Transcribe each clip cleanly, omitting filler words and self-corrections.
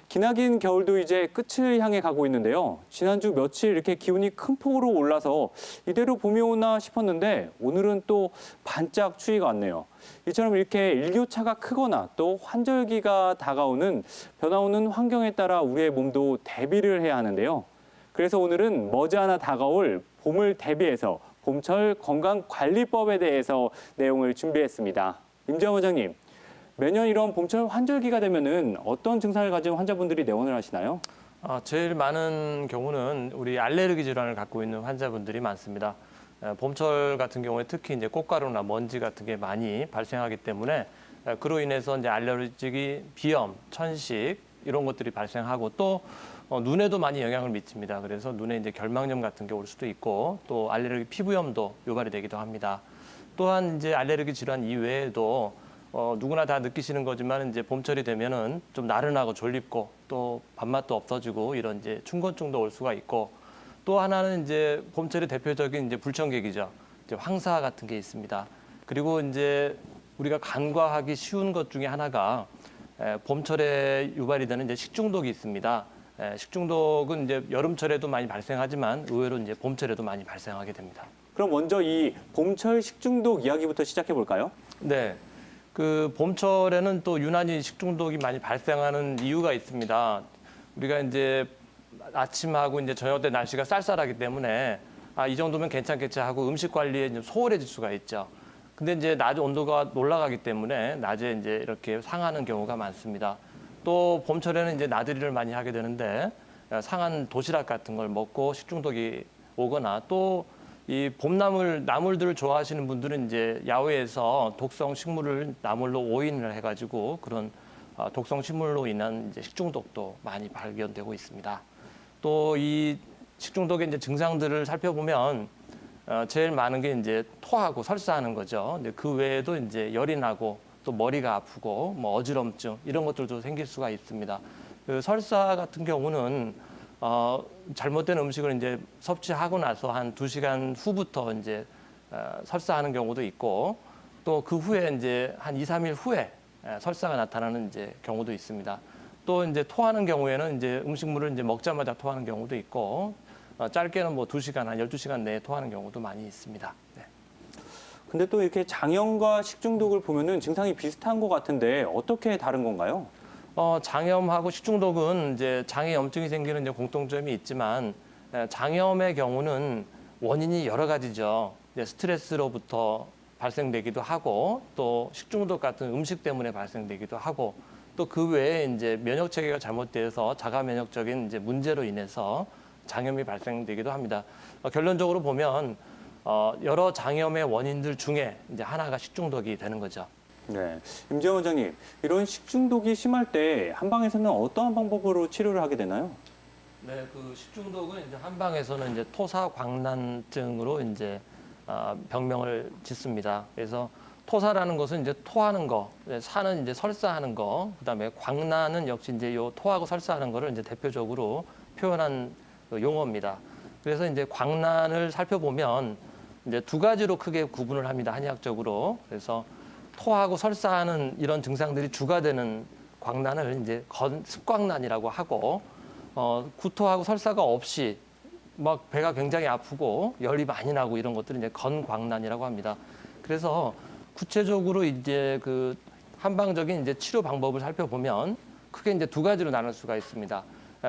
기나긴 겨울도 이제 끝을 향해 가고 있는데요. 지난주 며칠 이렇게 기온이 큰 폭으로 올라서 이대로 봄이 오나 싶었는데 오늘은 또 반짝 추위가 왔네요. 이처럼 이렇게 일교차가 크거나 또 환절기가 다가오는 변화오는 환경에 따라 우리의 몸도 대비를 해야 하는데요. 그래서 오늘은 머지않아 다가올 봄을 대비해서 봄철 건강관리법에 대해서 내용을 준비했습니다. 임재원 원장님. 매년 이런 봄철 환절기가 되면은 어떤 증상을 가진 환자분들이 내원을 하시나요? 제일 많은 경우는 우리 알레르기 질환을 갖고 있는 환자분들이 많습니다. 봄철 같은 경우에 특히 이제 꽃가루나 먼지 같은 게 많이 발생하기 때문에 그로 인해서 이제 알레르기, 비염, 천식 이런 것들이 발생하고 또 눈에도 많이 영향을 미칩니다. 그래서 눈에 이제 결막염 같은 게 올 수도 있고 또 알레르기 피부염도 유발이 되기도 합니다. 또한 이제 알레르기 질환 이외에도 누구나 다 느끼시는 거지만 이제 봄철이 되면은 좀 나른하고 졸립고 또 밥맛도 없어지고 이런 이제 춘곤증도 올 수가 있고 또 하나는 이제 봄철의 대표적인 이제 불청객이죠. 이제 황사 같은 게 있습니다. 그리고 이제 우리가 간과하기 쉬운 것 중에 하나가 봄철에 유발이 되는 이제 식중독이 있습니다. 식중독은 이제 여름철에도 많이 발생하지만 의외로 이제 봄철에도 많이 발생하게 됩니다. 그럼 먼저 이 봄철 식중독 이야기부터 시작해 볼까요? 네. 그 봄철에는 또 유난히 식중독이 많이 발생하는 이유가 있습니다. 우리가 이제 아침하고 이제 저녁 때 날씨가 쌀쌀하기 때문에 이 정도면 괜찮겠지 하고 음식 관리에 좀 소홀해질 수가 있죠. 근데 이제 낮에 온도가 올라가기 때문에 낮에 이제 이렇게 상하는 경우가 많습니다. 또 봄철에는 이제 나들이를 많이 하게 되는데 상한 도시락 같은 걸 먹고 식중독이 오거나 또 이 나물들을 좋아하시는 분들은 이제 야외에서 독성 식물을 나물로 오인을 해가지고 그런 독성 식물로 인한 이제 식중독도 많이 발견되고 있습니다. 또 이 식중독의 이제 증상들을 살펴보면 제일 많은 게 이제 토하고 설사하는 거죠. 근데 그 외에도 이제 열이 나고 또 머리가 아프고 뭐 어지럼증 이런 것들도 생길 수가 있습니다. 그 설사 같은 경우는 잘못된 음식을 이제 섭취하고 나서 한 2시간 후부터 이제 설사하는 경우도 있고 또 그 후에 이제 한 2, 3일 후에 설사가 나타나는 이제 경우도 있습니다. 또 이제 토하는 경우에는 이제 음식물을 이제 먹자마자 토하는 경우도 있고 짧게는 뭐 2시간, 한 12시간 내에 토하는 경우도 많이 있습니다. 네. 근데 또 이렇게 장염과 식중독을 보면은 증상이 비슷한 것 같은데 어떻게 다른 건가요? 장염하고 식중독은 이제 장에 염증이 생기는 이제 공통점이 있지만 장염의 경우는 원인이 여러 가지죠. 이제 스트레스로부터 발생되기도 하고 또 식중독 같은 음식 때문에 발생되기도 하고 또 그 외에 이제 면역 체계가 잘못돼서 자가 면역적인 이제 문제로 인해서 장염이 발생되기도 합니다. 결론적으로 보면 여러 장염의 원인들 중에 이제 하나가 식중독이 되는 거죠. 네, 임재원 원장님, 이런 식중독이 심할 때 한방에서는 어떠한 방법으로 치료를 하게 되나요? 네, 그 식중독은 이제 한방에서는 이제 토사광난증으로 이제 병명을 짓습니다. 그래서 토사라는 것은 이제 토하는 거, 사는 이제 설사하는 거, 그다음에 광난은 역시 이제 요 토하고 설사하는 거를 이제 대표적으로 표현한 그 용어입니다. 그래서 이제 광난을 살펴보면 이제 두 가지로 크게 구분을 합니다. 한의학적으로. 그래서 토하고 설사하는 이런 증상들이 주가 되는 광난을 이제 습광난이라고 하고 구토하고 설사가 없이 막 배가 굉장히 아프고 열이 많이 나고 이런 것들을 이제 건광난이라고 합니다. 그래서 구체적으로 이제 그 한방적인 이제 치료 방법을 살펴보면 크게 이제 두 가지로 나눌 수가 있습니다.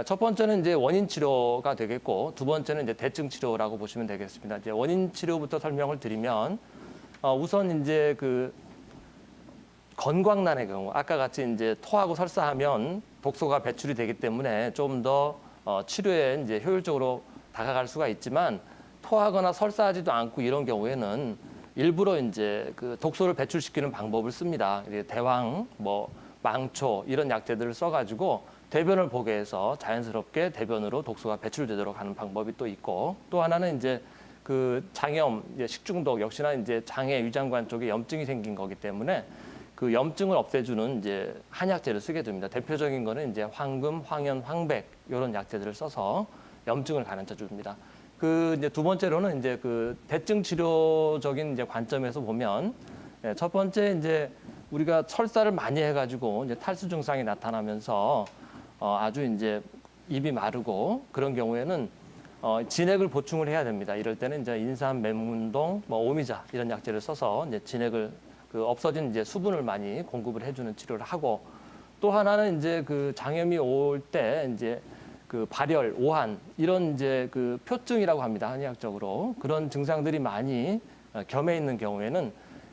첫 번째는 이제 원인 치료가 되겠고 두 번째는 이제 대증 치료라고 보시면 되겠습니다. 이제 원인 치료부터 설명을 드리면 우선 이제 그 건광난의 경우 아까 같이 이제 토하고 설사하면 독소가 배출이 되기 때문에 좀 더 치료에 이제 효율적으로 다가갈 수가 있지만 토하거나 설사하지도 않고 이런 경우에는 일부러 이제 그 독소를 배출시키는 방법을 씁니다. 대왕, 뭐 망초 이런 약재들을 써가지고 대변을 보게 해서 자연스럽게 대변으로 독소가 배출되도록 하는 방법이 또 있고 또 하나는 이제 그 장염, 식중독 역시나 이제 장의 위장관 쪽에 염증이 생긴 거기 때문에 그 염증을 없애주는 이제 한약재를 쓰게 됩니다. 대표적인 거는 이제 황금, 황연, 황백 이런 약재들을 써서 염증을 가라앉혀 줍니다. 그 이제 두 번째로는 이제 그 대증 치료적인 이제 관점에서 보면 첫 번째 이제 우리가 설사를 많이 해가지고 이제 탈수 증상이 나타나면서 아주 이제 입이 마르고 그런 경우에는 진액을 보충을 해야 됩니다. 이럴 때는 이제 인삼, 맹문동, 뭐 오미자 이런 약재를 써서 이제 진액을 없어진 이제 수분을 많이 공급을 해주는 치료를 하고 또 하나는 이제 그 장염이 올 때 이제 그 발열, 오한 이런 이제 그 표증이라고 합니다. 한의학적으로 그런 증상들이 많이 겸해 있는 경우에는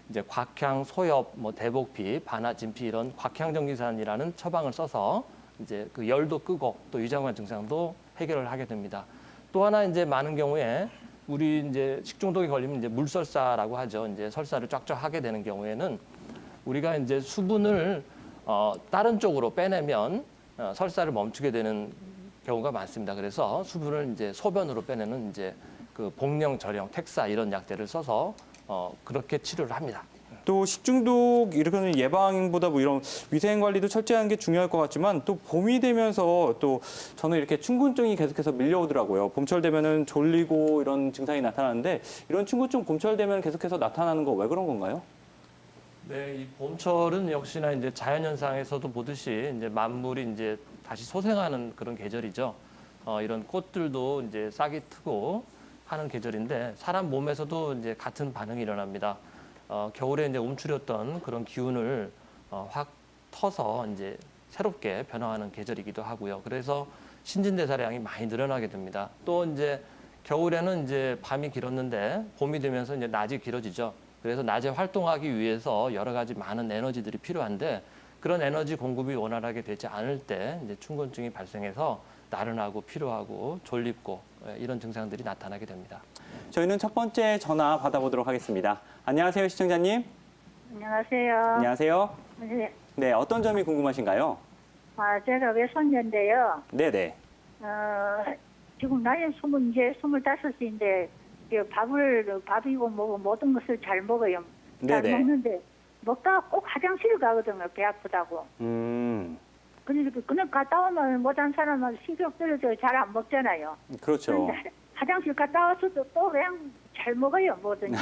이제 곽향, 소엽, 뭐 대복피, 반화, 진피 이런 곽향정기산이라는 처방을 써서 이제 그 열도 끄고 또 위장관 증상도 해결을 하게 됩니다. 또 하나 이제 많은 경우에 우리 이제 식중독에 걸리면 이제 물설사라고 하죠. 이제 설사를 쫙쫙 하게 되는 경우에는 우리가 이제 수분을 다른 쪽으로 빼내면 설사를 멈추게 되는 경우가 많습니다. 그래서 수분을 이제 소변으로 빼내는 이제 그 복령, 절영, 택사 이런 약재를 써서 그렇게 치료를 합니다. 또 식중독 이런 예방보다 뭐 이런 위생 관리도 철저한 게 중요할 것 같지만 또 봄이 되면서 또 저는 이렇게 충곤증이 계속해서 밀려오더라고요. 봄철 되면은 졸리고 이런 증상이 나타나는데 이런 충곤증 봄철 되면 계속해서 나타나는 거 왜 그런 건가요? 네, 이 봄철은 역시나 이제 자연현상에서도 보듯이 이제 만물이 이제 다시 소생하는 그런 계절이죠. 이런 꽃들도 이제 싹이 트고 하는 계절인데 사람 몸에서도 이제 같은 반응이 일어납니다. 겨울에 이제 움츠렸던 그런 기운을 확 터서 이제 새롭게 변화하는 계절이기도 하고요. 그래서 신진대사량이 많이 늘어나게 됩니다. 또 이제 겨울에는 이제 밤이 길었는데 봄이 되면서 이제 낮이 길어지죠. 그래서 낮에 활동하기 위해서 여러 가지 많은 에너지들이 필요한데 그런 에너지 공급이 원활하게 되지 않을 때 이제 충곤증이 발생해서 나른하고 피로하고 졸립고 이런 증상들이 나타나게 됩니다. 저희는 첫 번째 전화 받아보도록 하겠습니다. 안녕하세요, 시청자님. 안녕하세요. 안녕하세요. 네. 네, 어떤 점이 궁금하신가요? 제가 외손녀인데요. 네네. 지금 나이 이제 25인데, 밥이고 뭐고 모든 것을 잘 먹어요. 잘 네네. 먹는데, 먹다가 꼭 화장실 가거든요. 배 아프다고. 그러니까 그냥 갔다 오면 못한 사람은 식욕 떨어져 잘 안 먹잖아요. 그렇죠. 그런데 화장실 갔다 와서도 또 그냥 잘 먹어요. 뭐든지.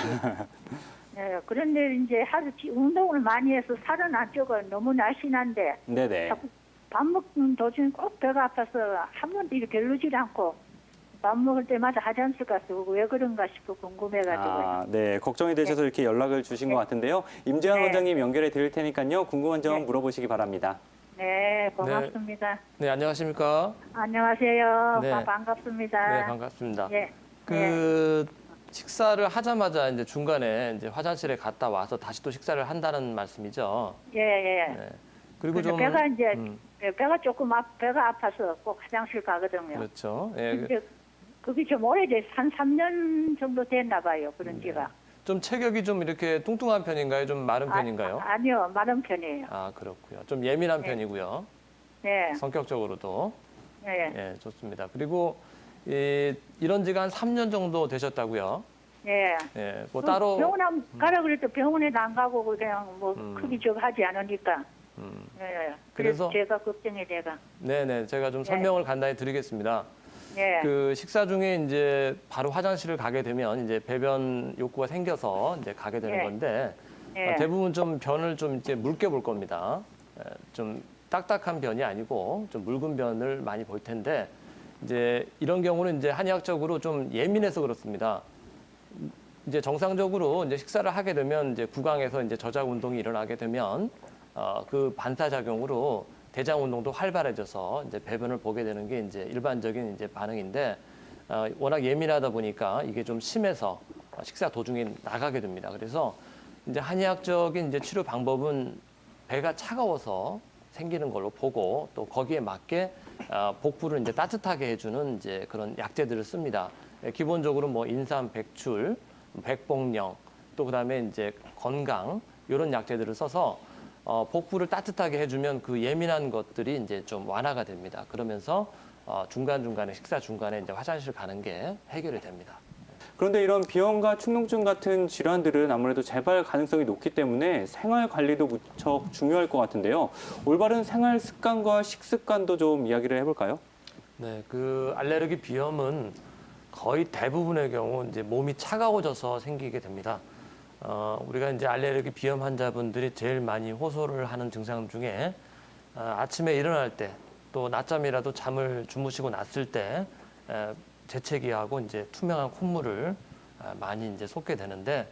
네, 그런데 이제 하루 운동을 많이 해서 살은 안 쪄가 너무 날씬한데 네네. 자꾸 밥 먹는 도중에 꼭 배가 아파서 한 번도 이렇게 게르질 않고 밥 먹을 때마다 화장실 가서 왜 그런가 싶어 궁금해가지고요. 네. 걱정이 되셔서 이렇게 연락을 주신 것 같은데요. 임재환 네. 원장님 연결해 드릴 테니까요. 궁금한 점 네. 물어보시기 바랍니다. 네, 고맙습니다. 네, 안녕하십니까? 안녕하세요. 네. 반갑습니다. 네, 반갑습니다. 예. 그 식사를 하자마자 이제 중간에 이제 화장실에 갔다 와서 다시 또 식사를 한다는 말씀이죠. 예, 예. 네. 그리고 근데 좀 배가 이제 배가 조금 배가 아파서 꼭 화장실 가거든요. 그렇죠. 예. 근데 그게 좀 오래돼서 한 3년 정도 됐나 봐요. 그런 지가. 좀 체격이 좀 이렇게 뚱뚱한 편인가요? 좀 마른 편인가요? 아니요. 마른 편이에요. 아, 그렇고요. 좀 예민한 편이고요. 네. 성격적으로도. 네. 예, 좋습니다. 그리고 이런 지가 한 3년 정도 되셨다고요. 네. 예, 뭐 따로 병원 가라 그래도 병원에도 안 가고 그냥 뭐 크게 저 하지 않으니까. 네. 그래서 그래서- 제가 걱정이 돼가. 네네, 제가 좀 설명을 간단히 드리겠습니다. 네. 그 식사 중에 이제 바로 화장실을 가게 되면 이제 배변 욕구가 생겨서 이제 가게 되는 예. 건데 예. 대부분 좀 변을 좀 이제 묽게 볼 겁니다. 좀 딱딱한 변이 아니고 좀 묽은 변을 많이 볼 텐데 이제 이런 경우는 이제 한의학적으로 좀 예민해서 그렇습니다. 이제 정상적으로 이제 식사를 하게 되면 이제 구강에서 이제 저작 운동이 일어나게 되면 그 반사작용으로 대장 운동도 활발해져서 이제 배변을 보게 되는 게 이제 일반적인 이제 반응인데 워낙 예민하다 보니까 이게 좀 심해서 식사 도중에 나가게 됩니다. 그래서 이제 한의학적인 이제 치료 방법은 배가 차가워서 생기는 걸로 보고 또 거기에 맞게 복부를 이제 따뜻하게 해주는 이제 그런 약재들을 씁니다. 기본적으로 뭐 인삼, 백출, 백복령 또 그다음에 이제 건강 이런 약재들을 써서 복부를 따뜻하게 해주면 그 예민한 것들이 이제 좀 완화가 됩니다. 그러면서 중간중간에 식사 중간에 이제 화장실 가는 게 해결이 됩니다. 그런데 이런 비염과 축농증 같은 질환들은 아무래도 재발 가능성이 높기 때문에 생활 관리도 무척 중요할 것 같은데요. 올바른 생활 습관과 식습관도 좀 이야기를 해볼까요? 네, 그 알레르기 비염은 거의 대부분의 경우 이제 몸이 차가워져서 생기게 됩니다. 우리가 이제 알레르기 비염 환자분들이 제일 많이 호소를 하는 증상 중에 아침에 일어날 때 또 낮잠이라도 잠을 주무시고 났을 때 재채기하고 이제 투명한 콧물을 많이 이제 쏟게 되는데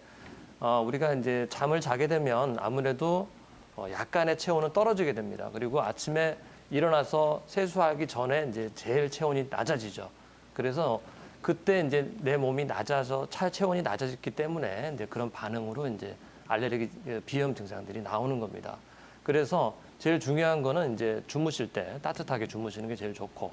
우리가 이제 잠을 자게 되면 아무래도 약간의 체온은 떨어지게 됩니다. 그리고 아침에 일어나서 세수하기 전에 이제 제일 체온이 낮아지죠. 그래서 그때 이제 내 몸이 낮아서 체온이 낮아졌기 때문에 이제 그런 반응으로 이제 알레르기 비염 증상들이 나오는 겁니다. 그래서 제일 중요한 거는 이제 주무실 때 따뜻하게 주무시는 게 제일 좋고,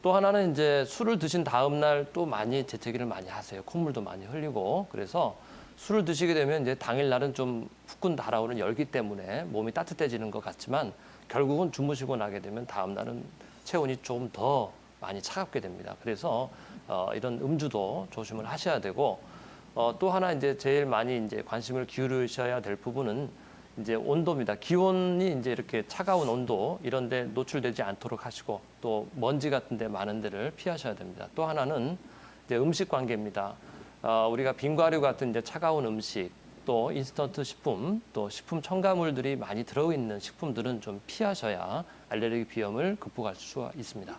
또 하나는 이제 술을 드신 다음 날 또 많이 재채기를 많이 하세요. 콧물도 많이 흘리고. 그래서 술을 드시게 되면 이제 당일 날은 좀 후끈 달아오는 열기 때문에 몸이 따뜻해지는 것 같지만 결국은 주무시고 나게 되면 다음 날은 체온이 조금 더 많이 차갑게 됩니다. 그래서 이런 음주도 조심을 하셔야 되고, 또 하나 이제 제일 많이 이제 관심을 기울이셔야 될 부분은 이제 온도입니다. 기온이 이제 이렇게 차가운 온도 이런 데 노출되지 않도록 하시고, 또 먼지 같은 데 많은 데를 피하셔야 됩니다. 또 하나는 이제 음식 관계입니다. 우리가 빙과류 같은 이제 차가운 음식, 또 인스턴트 식품, 또 식품 첨가물들이 많이 들어있는 식품들은 좀 피하셔야 알레르기 비염을 극복할 수가 있습니다.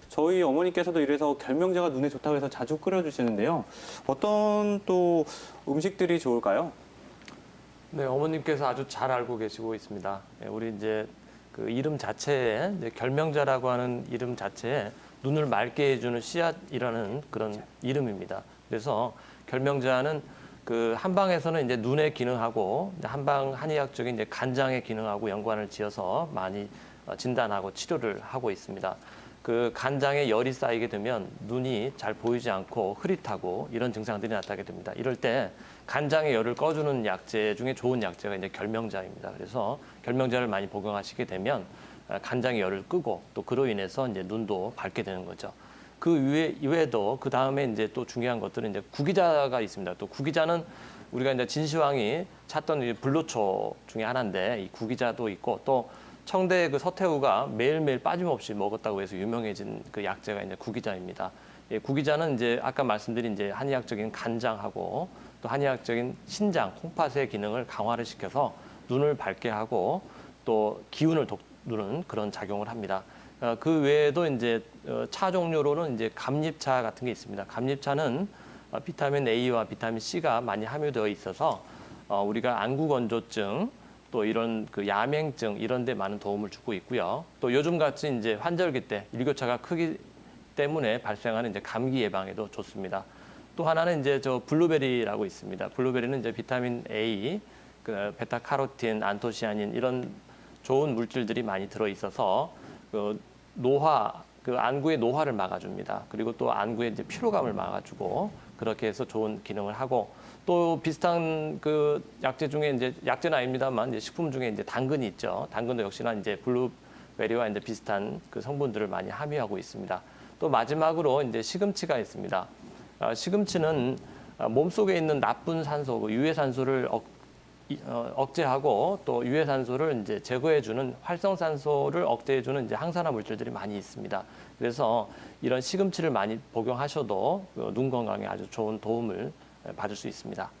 저희 어머니께서도 이래서 결명자가 눈에 좋다고 해서 자주 끓여주시는데요. 어떤 또 음식들이 좋을까요? 네, 어머님께서 아주 잘 알고 계시고 있습니다. 우리 이제 그 이름 자체에 이제 결명자라고 하는 이름 자체에 눈을 맑게 해주는 씨앗이라는 그런 이름입니다. 그래서 결명자는 그 한방에서는 이제 눈의 기능하고 한방 한의학적인 이제 간장의 기능하고 연관을 지어서 많이 진단하고 치료를 하고 있습니다. 그 간장에 열이 쌓이게 되면 눈이 잘 보이지 않고 흐릿하고 이런 증상들이 나타나게 됩니다. 이럴 때 간장의 열을 꺼주는 약재 중에 좋은 약재가 이제 결명자입니다. 그래서 결명자를 많이 복용하시게 되면 간장의 열을 끄고 또 그로 인해서 이제 눈도 밝게 되는 거죠. 그 이외에도 그 다음에 이제 또 중요한 것들은 이제 구기자가 있습니다. 또 구기자는 우리가 이제 진시황이 찾던 불로초 중에 하나인데 이 구기자도 있고, 또 청대 그 서태후가 매일매일 빠짐없이 먹었다고 해서 유명해진 그 약재가 이제 구기자입니다. 예, 구기자는 이제 아까 말씀드린 이제 한의학적인 간장하고 또 한의학적인 신장, 콩팥의 기능을 강화를 시켜서 눈을 밝게 하고 또 기운을 돋우는 그런 작용을 합니다. 그 외에도 이제 차 종류로는 이제 감잎차 같은 게 있습니다. 감잎차는 비타민 A와 비타민 C가 많이 함유되어 있어서 우리가 안구건조증, 또 이런 그 야맹증 이런 데 많은 도움을 주고 있고요. 또 요즘 같이 이제 환절기 때 일교차가 크기 때문에 발생하는 이제 감기 예방에도 좋습니다. 또 하나는 이제 저 블루베리라고 있습니다. 블루베리는 이제 비타민 A, 그 베타카로틴, 안토시아닌 이런 좋은 물질들이 많이 들어 있어서 그 노화, 그 안구의 노화를 막아줍니다. 그리고 또 안구의 이제 피로감을 막아주고 그렇게 해서 좋은 기능을 하고, 또 비슷한 그 약재 중에 이제 약재는 아닙니다만 이제 식품 중에 이제 당근이 있죠. 당근도 역시나 이제 블루베리와 이제 비슷한 그 성분들을 많이 함유하고 있습니다. 또 마지막으로 이제 시금치가 있습니다. 시금치는 몸속에 있는 나쁜 산소, 그 유해산소를 억제하고 또 유해산소를 이제 제거해주는 활성산소를 억제해주는 이제 항산화 물질들이 많이 있습니다. 그래서 이런 시금치를 많이 복용하셔도 눈 건강에 아주 좋은 도움을 받을 수 있습니다.